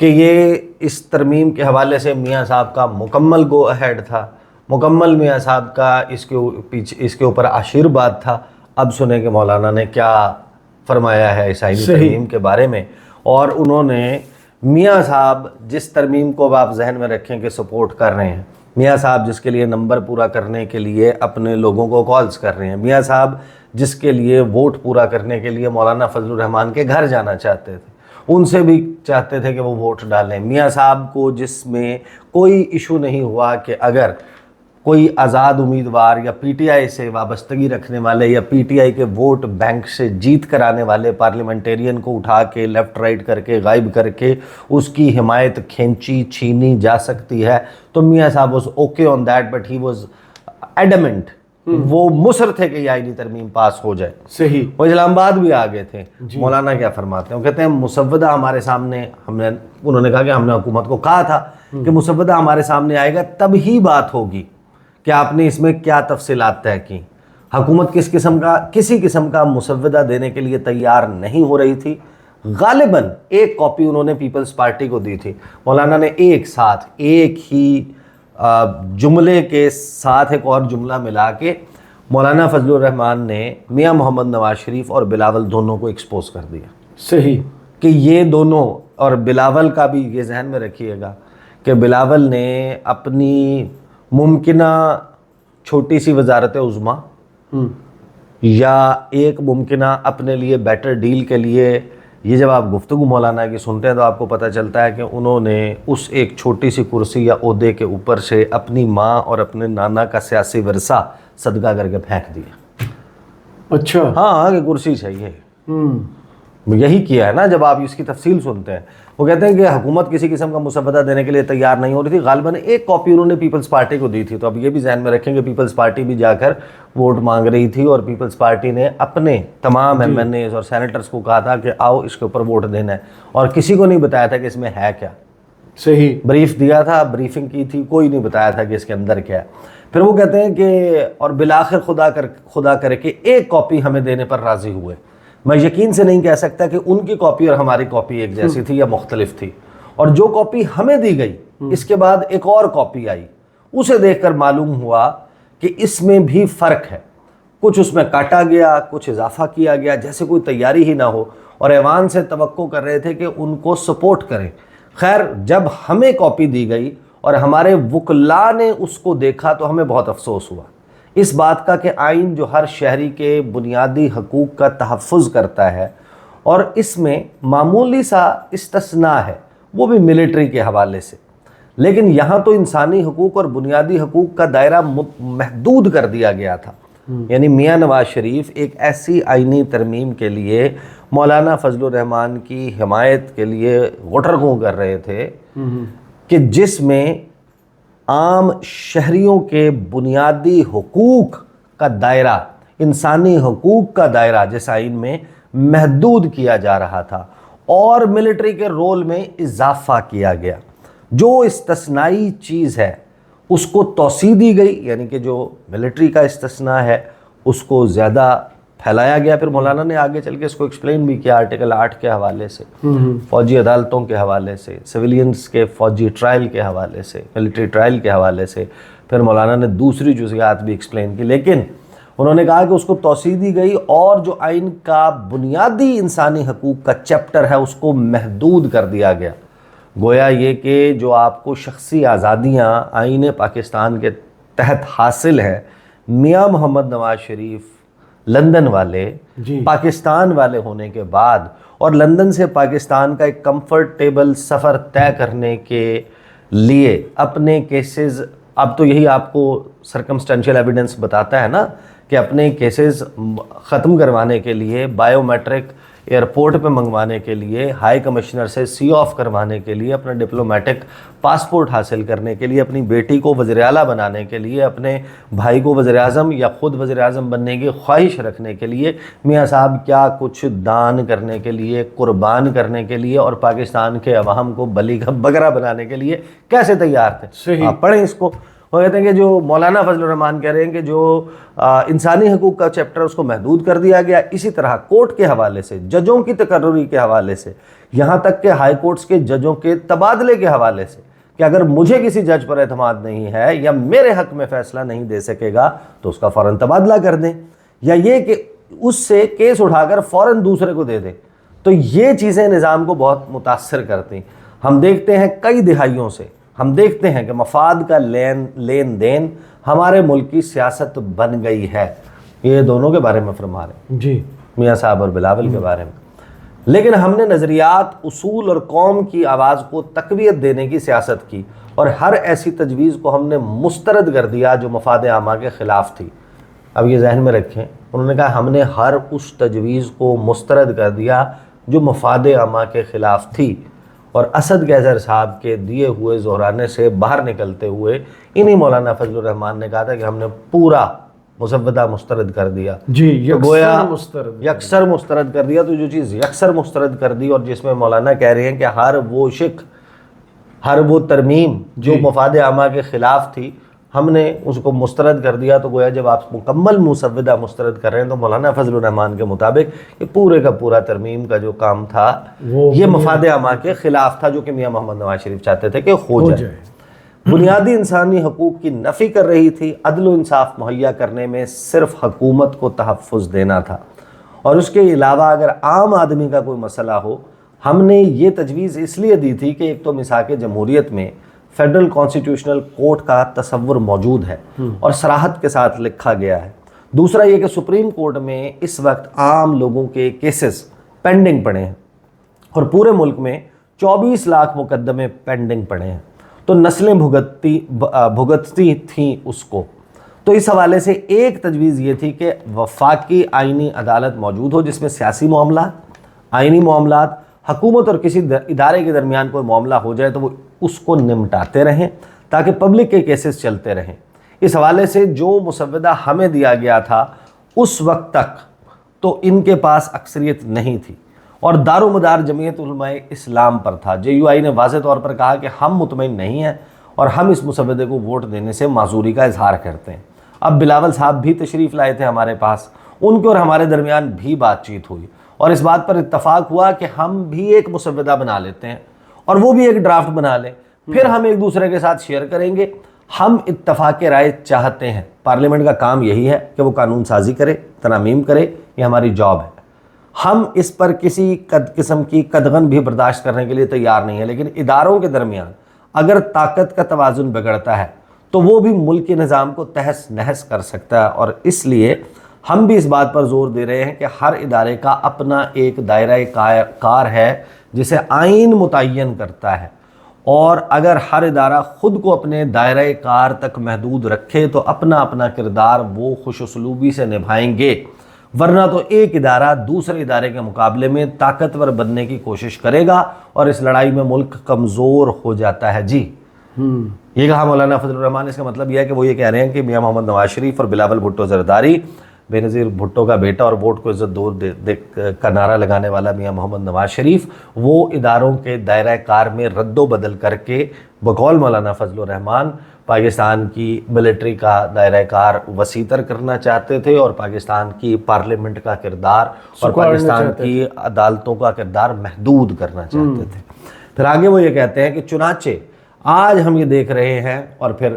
کہ یہ اس ترمیم کے حوالے سے میاں صاحب کا مکمل گو اہیڈ تھا، مکمل میاں صاحب کا اس کے اوپر آشیرواد تھا۔ اب سنیں کہ مولانا نے کیا فرمایا ہے اس آئینی ترمیم کے بارے میں۔ اور انہوں نے میاں صاحب جس ترمیم کو آپ ذہن میں رکھیں کہ سپورٹ کر رہے ہیں، میاں صاحب جس کے لیے نمبر پورا کرنے کے لیے اپنے لوگوں کو کالز کر رہے ہیں، میاں صاحب جس کے لیے ووٹ پورا کرنے کے لیے مولانا فضل الرحمان کے گھر جانا چاہتے تھے، ان سے بھی چاہتے تھے کہ وہ ووٹ ڈالیں، میاں صاحب کو جس میں کوئی ایشو نہیں ہوا کہ اگر کوئی آزاد امیدوار یا پی ٹی آئی سے وابستگی رکھنے والے یا پی ٹی آئی کے ووٹ بینک سے جیت کرانے والے پارلیمنٹیرین کو اٹھا کے لیفٹ رائٹ کر کے غائب کر کے اس کی حمایت کھینچی چھینی جا سکتی ہے، تو میاں صاحب was okay on that, but he was adamant, وہ مصر تھے کہ یہ آئینی ترمیم پاس ہو جائے۔ صحیح۔ وہ اسلام آباد بھی آگے تھے۔ مولانا کیا فرماتے ہیں؟ وہ کہتے ہیں مسودہ ہمارے سامنے، انہوں نے کہا کہ ہم نے حکومت کو کہا تھا کہ مسودہ ہمارے سامنے آئے گا تب ہی بات ہوگی کہ آپ نے اس میں کیا تفصیلات طے کی۔ حکومت کسی قسم کا مسودہ دینے کے لیے تیار نہیں ہو رہی تھی۔ غالباً ایک کاپی انہوں نے پیپلز پارٹی کو دی تھی۔ مولانا نے ایک ہی جملے کے ساتھ ایک اور جملہ ملا کے مولانا فضل الرحمان نے میاں محمد نواز شریف اور بلاول دونوں کو ایکسپوز کر دیا۔ صحیح۔ کہ یہ دونوں، اور بلاول کا بھی یہ ذہن میں رکھیے گا کہ بلاول نے اپنی ممکنہ چھوٹی سی وزارت عظمیٰ یا ایک ممکنہ اپنے لیے بیٹر ڈیل کے لیے، یہ جب آپ گفتگو مولانا کی سنتے ہیں تو آپ کو پتہ چلتا ہے کہ انہوں نے اس ایک چھوٹی سی کرسی یا عہدے کے اوپر سے اپنی ماں اور اپنے نانا کا سیاسی ورثہ صدقہ کر کے پھینک دیا۔ اچھا۔ ہاں کہ کرسی چاہیے، یہی کیا ہے نا۔ جب آپ اس کی تفصیل سنتے ہیں، وہ کہتے ہیں کہ حکومت کسی قسم کا مسودہ دینے کے لیے تیار نہیں ہو رہی تھی۔ غالباً ایک کاپی انہوں نے پیپلز پارٹی کو دی تھی، تو اب یہ بھی ذہن میں رکھیں کہ پیپلز پارٹی بھی جا کر ووٹ مانگ رہی تھی، اور پیپلز پارٹی نے اپنے تمام ایم این ایز اور سینیٹرز کو کہا تھا کہ آؤ اس کے اوپر ووٹ دینا ہے، اور کسی کو نہیں بتایا تھا کہ اس میں ہے کیا۔ صحیح۔ بریف دیا تھا، بریفنگ کی تھی، کوئی نہیں بتایا تھا کہ اس کے اندر کیا ہے۔ پھر وہ کہتے ہیں کہ اور بالآخر خدا کر کے ایک کاپی ہمیں دینے پر راضی ہوئے۔ میں یقین سے نہیں کہہ سکتا کہ ان کی کاپی اور ہماری کاپی ایک جیسی تھی یا مختلف تھی، اور جو کاپی ہمیں دی گئی اس کے بعد ایک اور کاپی آئی، اسے دیکھ کر معلوم ہوا کہ اس میں بھی فرق ہے، کچھ اس میں کاٹا گیا، کچھ اضافہ کیا گیا، جیسے کوئی تیاری ہی نہ ہو، اور ایوان سے توقع کر رہے تھے کہ ان کو سپورٹ کریں۔ خیر، جب ہمیں کاپی دی گئی اور ہمارے وکلاء نے اس کو دیکھا تو ہمیں بہت افسوس ہوا اس بات کا کہ آئین جو ہر شہری کے بنیادی حقوق کا تحفظ کرتا ہے، اور اس میں معمولی سا استثناء ہے، وہ بھی ملٹری کے حوالے سے، لیکن یہاں تو انسانی حقوق اور بنیادی حقوق کا دائرہ محدود کر دیا گیا تھا۔ یعنی میاں نواز شریف ایک ایسی آئینی ترمیم کے لیے مولانا فضل الرحمان کی حمایت کے لیے غٹرغوں کر رہے تھے کہ جس میں عام شہریوں کے بنیادی حقوق کا دائرہ، انسانی حقوق کا دائرہ جس آئین میں محدود کیا جا رہا تھا، اور ملٹری کے رول میں اضافہ کیا گیا۔ جو استثنائی چیز ہے اس کو توسیع دی گئی، یعنی کہ جو ملٹری کا استثناء ہے اس کو زیادہ پھیلایا گیا۔ پھر مولانا نے آگے چل کے اس کو ایکسپلین بھی کیا آرٹیکل 8 کے حوالے سے، فوجی عدالتوں کے حوالے سے، سویلینز کے فوجی ٹرائل کے حوالے سے، ملٹری ٹرائل کے حوالے سے۔ پھر مولانا نے دوسری جزئیات بھی ایکسپلین کی، لیکن انہوں نے کہا کہ اس کو توسیع دی گئی، اور جو آئین کا بنیادی انسانی حقوق کا چیپٹر ہے اس کو محدود کر دیا گیا۔ گویا یہ کہ جو آپ کو شخصی آزادیاں آئین پاکستان کے تحت حاصل ہیں، میاں محمد نواز شریف لندن والے پاکستان والے ہونے کے بعد، اور لندن سے پاکستان کا ایک کمفرٹیبل سفر طے کرنے کے لیے اپنے کیسز، اب تو یہی آپ کو سرکمسٹینشیل ایویڈنس بتاتا ہے نا کہ اپنے کیسز ختم کروانے کے لیے، بائیو میٹرک ایئرپورٹ پہ منگوانے کے لیے، ہائی کمشنر سے سی آف کروانے کے لیے، اپنا ڈپلومیٹک پاسپورٹ حاصل کرنے کے لیے، اپنی بیٹی کو وزیر اعلیٰ بنانے کے لیے، اپنے بھائی کو وزیر اعظم یا خود وزیر اعظم بننے کی خواہش رکھنے کے لیے، میاں صاحب کیا کچھ دان کرنے کے لیے، قربان کرنے کے لیے، اور پاکستان کے عوام کو بلی کا بکرا بنانے کے لیے کیسے تیار تھے۔ آپ پڑھیں اس کو۔ وہ کہتے ہیں کہ جو مولانا فضل الرحمان کہہ رہے ہیں کہ جو انسانی حقوق کا چیپٹر اس کو محدود کر دیا گیا، اسی طرح کورٹ کے حوالے سے، ججوں کی تقرری کے حوالے سے، یہاں تک کہ ہائی کورٹس کے ججوں کے تبادلے کے حوالے سے کہ اگر مجھے کسی جج پر اعتماد نہیں ہے یا میرے حق میں فیصلہ نہیں دے سکے گا تو اس کا فوراً تبادلہ کر دیں، یا یہ کہ اس سے کیس اٹھا کر فوراً دوسرے کو دے دیں۔ تو یہ چیزیں نظام کو بہت متاثر کرتی ہیں۔ ہم دیکھتے ہیں کئی دہائیوں سے ہم دیکھتے ہیں کہ مفاد کا لین دین ہمارے ملک کی سیاست بن گئی ہے۔ یہ دونوں کے بارے میں فرما رہے ہیں جی، میاں صاحب اور بلاول کے بارے میں۔ لیکن ہم نے نظریات، اصول اور قوم کی آواز کو تقویت دینے کی سیاست کی، اور ہر ایسی تجویز کو ہم نے مسترد کر دیا جو مفاد عامہ کے خلاف تھی۔ اب یہ ذہن میں رکھیں، انہوں نے کہا ہم نے ہر اس تجویز کو مسترد کر دیا جو مفاد عامہ کے خلاف تھی، اور اسد قیصر صاحب کے دیے ہوئے زہرانے سے باہر نکلتے ہوئے انہی مولانا فضل الرحمان نے کہا تھا کہ ہم نے پورا مسودہ مسترد کر دیا۔ جی، تو گویا یکسر مسترد کر دیا۔ تو جو چیز یکسر مسترد کر دی، اور جس میں مولانا کہہ رہے ہیں کہ ہر وہ شق، ہر وہ ترمیم جو مفاد عامہ کے خلاف تھی، ہم نے اس کو مسترد کر دیا۔ تو گویا جب آپ مکمل مسودہ مسترد کر رہے ہیں تو مولانا فضل الرحمان کے مطابق یہ پورے کا پورا ترمیم کا جو کام تھا یہ مفاد عامہ کے خلاف تھا، جو کہ میاں محمد نواز شریف چاہتے تھے کہ ہو جائے۔ بنیادی انسانی حقوق کی نفی کر رہی تھی، عدل و انصاف مہیا کرنے میں صرف حکومت کو تحفظ دینا تھا، اور اس کے علاوہ اگر عام آدمی کا کوئی مسئلہ ہو، ہم نے یہ تجویز اس لیے دی تھی کہ ایک تو میثاق جمہوریت میں فیڈرل کانسٹیٹیوشنل کورٹ کا تصور موجود ہے اور صراحت کے ساتھ لکھا گیا ہے، دوسرا یہ کہ سپریم کورٹ میں اس وقت عام لوگوں کے کیسز پینڈنگ پڑے ہیں، اور پورے ملک میں 24 لاکھ مقدمے پینڈنگ پڑے ہیں، تو نسلیں بھگتتی تھیں اس کو۔ تو اس حوالے سے ایک تجویز یہ تھی کہ وفاقی آئینی عدالت موجود ہو، جس میں سیاسی معاملات، آئینی معاملات، حکومت اور کسی ادارے کے درمیان کوئی معاملہ ہو جائے تو وہ اس کو نمٹاتے رہیں تاکہ پبلک کے کیسز چلتے رہیں۔ اس حوالے سے جو مسودہ ہمیں دیا گیا تھا اس وقت تک تو ان کے پاس اکثریت نہیں تھی، اور دار و مدار جمعیت علماء اسلام پر تھا۔ JUI نے واضح طور پر کہا کہ ہم مطمئن نہیں ہیں اور ہم اس مسودے کو ووٹ دینے سے معذوری کا اظہار کرتے ہیں۔ اب بلاول صاحب بھی تشریف لائے تھے ہمارے پاس، ان کے اور ہمارے درمیان بھی بات چیت ہوئی، اور اس بات پر اتفاق ہوا کہ ہم بھی ایک مسودہ بنا لیتے ہیں اور وہ بھی ایک ڈرافٹ بنا لیں، پھر ہم ایک دوسرے کے ساتھ شیئر کریں گے۔ ہم اتفاق رائے چاہتے ہیں، پارلیمنٹ کا کام یہی ہے کہ وہ قانون سازی کرے، ترامیم کرے، یہ ہماری جاب ہے۔ ہم اس پر کسی قسم کی قدغن بھی برداشت کرنے کے لیے تیار نہیں ہیں، لیکن اداروں کے درمیان اگر طاقت کا توازن بگڑتا ہے تو وہ بھی ملک کے نظام کو تہس نہس کر سکتا ہے، اور اس لیے ہم بھی اس بات پر زور دے رہے ہیں کہ ہر ادارے کا اپنا ایک دائرہ کار ہے جسے آئین متعین کرتا ہے، اور اگر ہر ادارہ خود کو اپنے دائرہ کار تک محدود رکھے تو اپنا اپنا کردار وہ خوش اسلوبی سے نبھائیں گے، ورنہ تو ایک ادارہ دوسرے ادارے کے مقابلے میں طاقتور بننے کی کوشش کرے گا، اور اس لڑائی میں ملک کمزور ہو جاتا ہے۔ جی، یہ کہا مولانا فضل الرحمان۔ اس کا مطلب یہ ہے کہ وہ یہ کہہ رہے ہیں کہ میاں محمد نواز شریف اور بلاول بھٹو زرداری، بے نظیر بھٹو کا بیٹا اور ووٹ کو عزت دو کا نعرہ لگانے والا میاں محمد نواز شریف، وہ اداروں کے دائرہ کار میں رد و بدل کر کے بقول مولانا فضل الرحمان پاکستان کی ملٹری کا دائرہ کار وسیع تر کرنا چاہتے تھے، اور پاکستان کی پارلیمنٹ کا کردار اور پاکستان کی عدالتوں کا کردار محدود کرنا چاہتے تھے۔ پھر آگے وہ یہ کہتے ہیں کہ چنانچہ آج ہم یہ دیکھ رہے ہیں، اور پھر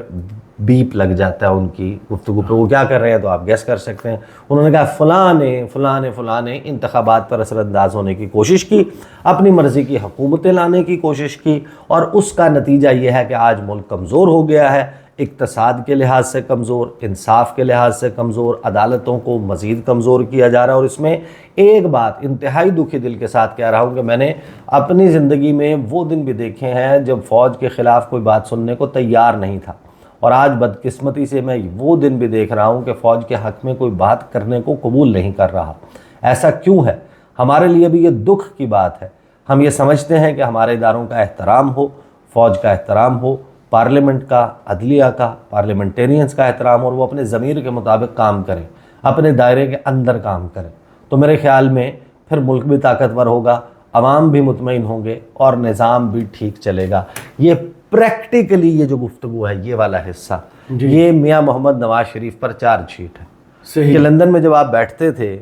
بیپ لگ جاتا ہے ان کی گفتگو پہ، وہ کیا کر رہے ہیں تو آپ گیس کر سکتے ہیں۔ انہوں نے کہا فلاں نے انتخابات پر اثر انداز ہونے کی کوشش کی، اپنی مرضی کی حکومتیں لانے کی کوشش کی، اور اس کا نتیجہ یہ ہے کہ آج ملک کمزور ہو گیا ہے، اقتصاد کے لحاظ سے کمزور، انصاف کے لحاظ سے کمزور، عدالتوں کو مزید کمزور کیا جا رہا ہے۔ اور اس میں ایک بات انتہائی دکھی دل کے ساتھ کہہ رہا ہوں کہ میں نے اپنی زندگی میں وہ دن بھی دیکھے ہیں جب فوج کے خلاف کوئی بات سننے کو تیار نہیں تھا، اور آج بدقسمتی سے میں وہ دن بھی دیکھ رہا ہوں کہ فوج کے حق میں کوئی بات کرنے کو قبول نہیں کر رہا۔ ایسا کیوں ہے؟ ہمارے لیے بھی یہ دکھ کی بات ہے۔ ہم یہ سمجھتے ہیں کہ ہمارے اداروں کا احترام ہو، فوج کا احترام ہو، پارلیمنٹ کا، عدلیہ کا، پارلیمنٹیرینز کا احترام، اور وہ اپنے ضمیر کے مطابق کام کریں، اپنے دائرے کے اندر کام کریں، تو میرے خیال میں پھر ملک بھی طاقتور ہوگا، عوام بھی مطمئن ہوں گے، اور نظام بھی ٹھیک چلے گا۔ یہ پریکٹیکلی یہ جو گفتگو ہے، یہ والا حصہ، یہ میاں محمد نواز شریف پر چارج شیٹ ہے کہ لندن میں جب آپ بیٹھتے تھے،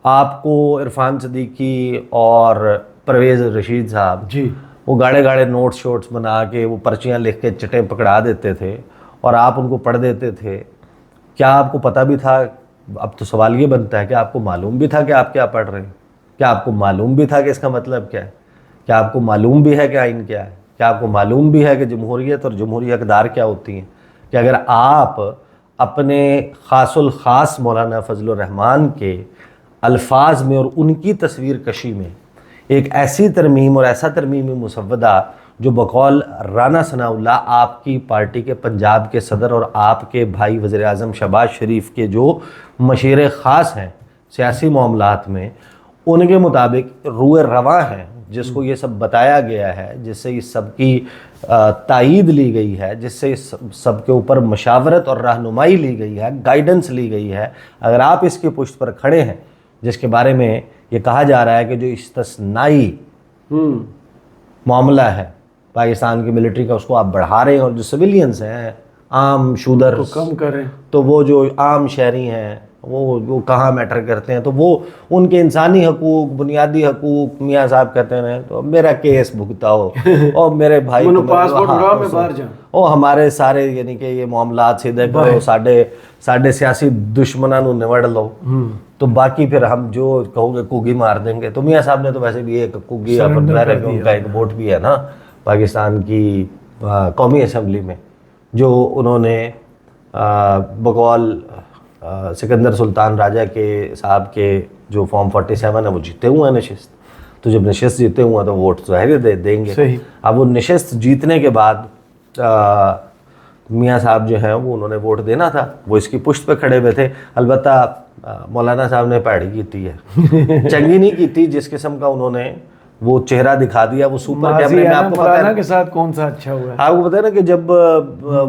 آپ کو عرفان صدیقی اور پرویز رشید صاحب جی وہ گاڑے گاڑے نوٹس شوٹس بنا کے وہ پرچیاں لکھ کے چٹیں پکڑا دیتے تھے اور آپ ان کو پڑھ دیتے تھے. کیا آپ کو پتہ بھی تھا؟ اب تو سوال یہ بنتا ہے کہ آپ کو معلوم بھی تھا کہ آپ کیا پڑھ رہے ہیں؟ کیا آپ کو معلوم بھی تھا کہ اس کا مطلب کیا ہے؟ کیا آپ کو معلوم بھی ہے کہ آئین کیا ہے؟ کیا آپ کو معلوم بھی ہے کہ جمہوریت اور جمہوری اقدار کیا ہوتی ہیں؟ کہ اگر آپ اپنے خاص الخاص مولانا فضل الرحمان کے الفاظ میں اور ان کی تصویر کشی میں ایک ایسی ترمیم اور ایسا ترمیمی مسودہ جو بقول رانا ثناء اللہ آپ کی پارٹی کے پنجاب کے صدر اور آپ کے بھائی وزیر اعظم شہباز شریف کے جو مشیر خاص ہیں سیاسی معاملات میں، ان کے مطابق روئے رواں ہیں، جس کو یہ سب بتایا گیا ہے، جس سے اس سب کی تائید لی گئی ہے، جس سے اس سب کے اوپر مشاورت اور رہنمائی لی گئی ہے، گائیڈنس لی گئی ہے، اگر آپ اس کی پشت پر کھڑے ہیں، جس کے بارے میں یہ کہا جا رہا ہے کہ جو استثنائی معاملہ ہے پاکستان کی ملٹری کا، اس کو آپ بڑھا رہے ہیں، اور جو سویلینز ہیں عام شودر تو کم کریں، تو وہ جو عام شہری ہیں وہ کہاں میٹر کرتے ہیں، تو وہ ان کے انسانی حقوق، بنیادی حقوق میاں صاحب کہتے ہیں تو میرا کیس بھگتاؤ اور میرے بھائی انہوں پاسپورٹ اڑاؤ میں باہر جاؤں، وہ ہمارے سارے یعنی کہ یہ معاملات سیدھے کرو، ساڈے سیاسی دشمنوں نو نوڑ لو، تو باقی پھر ہم جو کہو گے کوگی مار دیں گے. تو میاں صاحب نے تو ویسے بھی ایک کوگی کا ایک ووٹ بھی ہے نا پاکستان کی قومی اسمبلی میں، جو انہوں نے بقول سکندر سلطان راجہ کے صاحب کے جو فارم 47 ہے وہ جیتے ہوئے ہیں نشست. تو جب نشست جیتے ہوئے ہیں تو ووٹ ظاہر دیں گے. صحیح. اب وہ نشست جیتنے کے بعد میاں صاحب جو ہیں وہ انہوں نے ووٹ دینا تھا، وہ اس کی پشت پہ کھڑے ہوئے تھے. البتہ مولانا صاحب نے پیڑی کیتی ہے، چنگی نہیں کیتی. جس قسم کا انہوں نے وہ چہرہ دکھا دیا، وہ سپر کیمرے میں، آپ کو پتہ ہے کے ساتھ کون سا اچھا ہوا ہے، آپ کو پتہ ہے نا کہ جب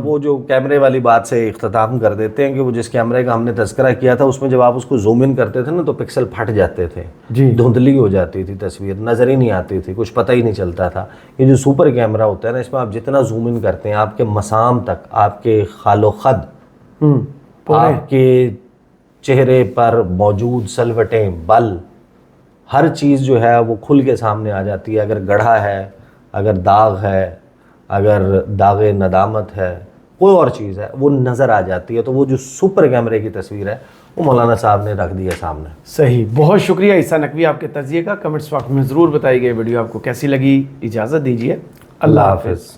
وہ جو کیمرے والی بات سے اختتام کر دیتے ہیں کہ وہ جس کیمرے کا ہم نے تذکرہ کیا تھا اس میں جب آپ اس کو زوم ان کرتے تھے نا تو پکسل پھٹ جاتے تھے، دھندلی ہو جاتی تھی تصویر، نظر ہی نہیں آتی تھی، کچھ پتہ ہی نہیں چلتا تھا. یہ جو سپر کیمرہ ہوتا ہے نا، اس میں آپ جتنا زوم ان کرتے ہیں آپ کے مسام تک، آپ کے خال و خد، آپ کے چہرے پر موجود سلوٹیں، بل، ہر چیز جو ہے وہ کھل کے سامنے آ جاتی ہے. اگر گڑھا ہے، اگر داغ ہے، اگر داغ ندامت ہے، کوئی اور چیز ہے، وہ نظر آ جاتی ہے. تو وہ جو سپر کیمرے کی تصویر ہے وہ مولانا صاحب نے رکھ دی ہے سامنے. صحیح. بہت شکریہ عیسیٰ نقوی آپ کے تجزیے کا. کمنٹس باکس میں ضرور بتائیے گا ویڈیو آپ کو کیسی لگی. اجازت دیجیے، اللہ حافظ.